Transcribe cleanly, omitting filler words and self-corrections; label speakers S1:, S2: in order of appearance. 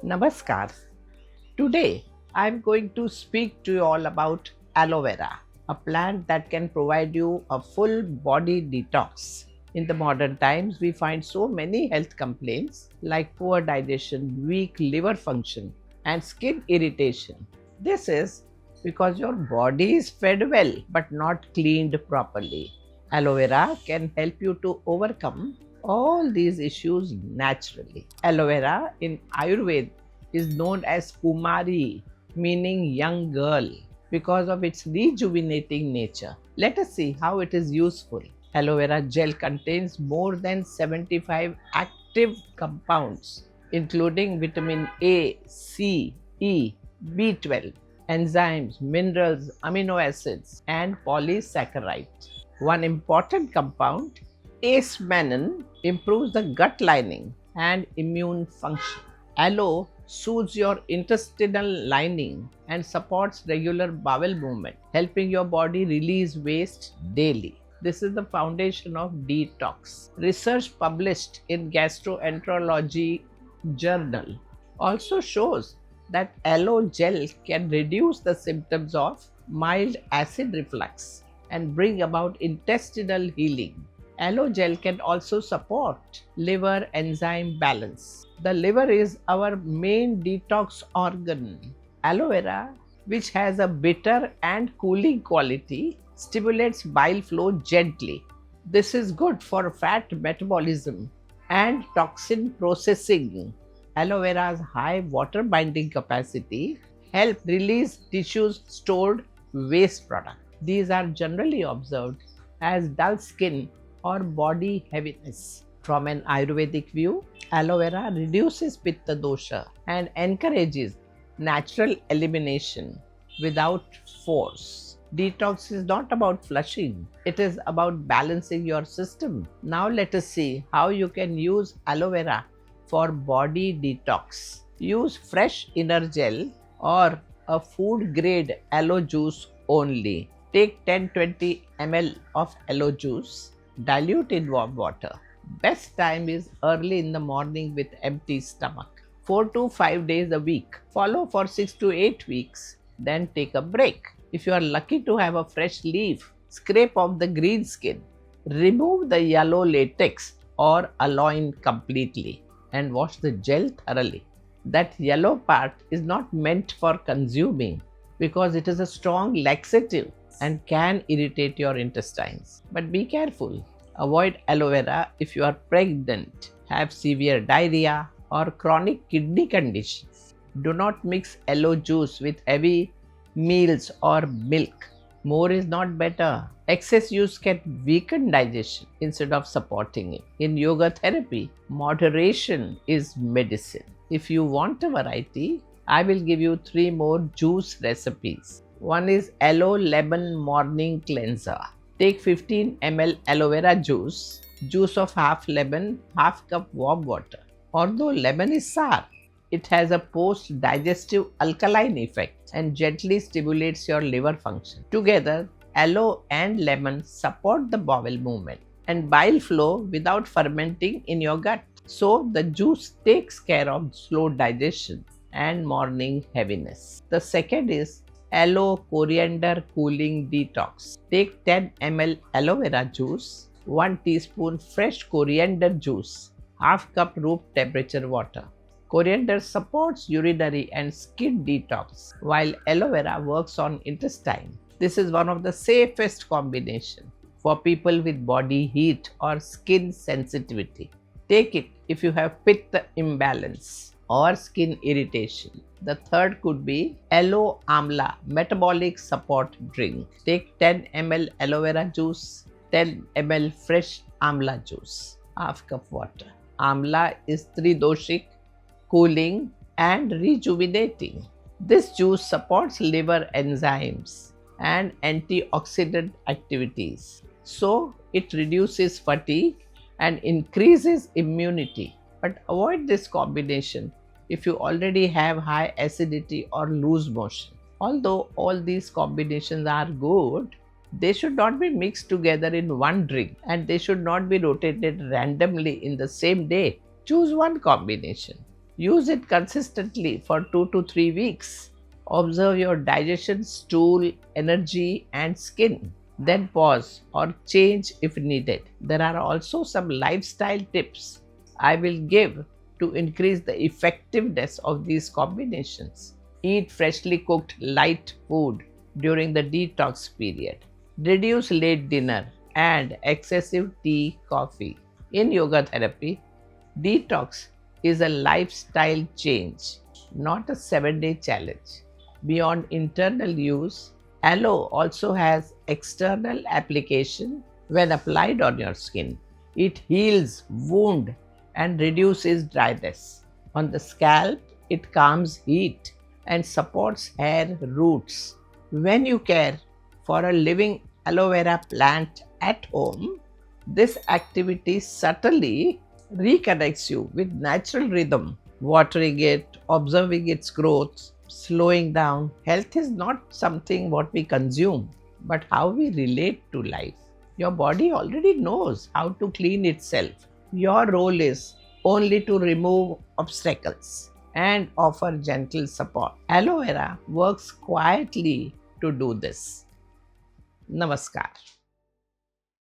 S1: Namaskar. Today I am going to speak to you all about aloe vera, a plant that can provide you a full body detox. In the modern times, we find so many health complaints like poor digestion, weak liver function, and skin irritation. This is because your body is fed well but not cleaned properly. Aloe vera can help you to overcome all these issues naturally. Aloe vera in Ayurveda is known as Kumari, meaning young girl, because of its rejuvenating nature. Let us see how it is useful. Aloe vera gel contains more than 75 active compounds, including vitamin A, C, E, B12, enzymes, minerals, amino acids, and polysaccharides. One important compound, asmannan, improves the gut lining and immune function. Aloe soothes your intestinal lining and supports regular bowel movement, helping your body release waste daily. This is the foundation of detox. Research published in Gastroenterology Journal also shows that aloe gel can reduce the symptoms of mild acid reflux and bring about intestinal healing. Aloe gel can also support liver enzyme balance. The liver is our main detox organ. Aloe vera, which has a bitter and cooling quality, stimulates bile flow gently. This is good for fat metabolism and toxin processing. Aloe vera's high water binding capacity help release tissues stored waste product. These are generally observed as dull skin or body heaviness. From an Ayurvedic view, aloe vera reduces pitta dosha and encourages natural elimination without force. Detox is not about flushing, it is about balancing your system. Now let us see how you can use aloe vera for body detox. Use fresh inner gel or a food grade aloe juice only. Take 10-20 ml of aloe juice, dilute in warm water. Best time is early in the morning with empty stomach. 4 to 5 days a week. Follow for 6 to 8 weeks, then take a break. If you are lucky to have a fresh leaf, scrape off the green skin. Remove the yellow latex or aloe completely and wash the gel thoroughly. That yellow part is not meant for consuming because it is a strong laxative and can irritate your intestines. But be careful. Avoid aloe vera if you are pregnant, have severe diarrhea, or chronic kidney conditions. Do not mix aloe juice with heavy meals or milk. More is not better. Excess use can weaken digestion instead of supporting it. In yoga therapy, moderation is medicine. If you want a variety, I will give you 3 more juice recipes. One is aloe lemon morning cleanser. Take 15 ml aloe vera juice, juice of half lemon, half cup warm water. Although lemon is sour, it has a post-digestive alkaline effect and gently stimulates your liver function. Together, aloe and lemon support the bowel movement and bile flow without fermenting in your gut. So, the juice takes care of slow digestion and morning heaviness. The second is aloe coriander cooling detox. Take 10 ml aloe vera juice, 1 teaspoon fresh coriander juice, half cup room temperature water. Coriander supports urinary and skin detox, while aloe vera works on intestine. This is one of the safest combination for people with body heat or skin sensitivity. Take it if you have pitta imbalance or skin irritation. The third could be aloe amla metabolic support drink. Take 10 ml aloe vera juice, 10 ml fresh amla juice, half cup water. Amla is tridoshic, cooling and rejuvenating. This juice supports liver enzymes and antioxidant activities. So it reduces fatigue and increases immunity. But avoid this combination if you already have high acidity or loose motion. Although all these combinations are good, they should not be mixed together in one drink and they should not be rotated randomly in the same day. Choose one combination. Use it consistently for 2 to 3 weeks. Observe your digestion, stool, energy, and skin. Then pause or change if needed. There are also some lifestyle tips I will give to increase the effectiveness of these combinations. Eat freshly cooked light food during the detox period. Reduce late dinner and excessive tea, coffee. In yoga therapy, detox is a lifestyle change, not a 7-day challenge. Beyond internal use, aloe also has external application when applied on your skin. It heals wound and reduces dryness. On the scalp, it calms heat and supports hair roots. When you care for a living aloe vera plant at home, this activity subtly reconnects you with natural rhythm, watering it, observing its growth, slowing down. Health is not something what we consume, but how we relate to life. Your body already knows how to clean itself. Your role is only to remove obstacles and offer gentle support. Aloe vera works quietly to do this. Namaskar.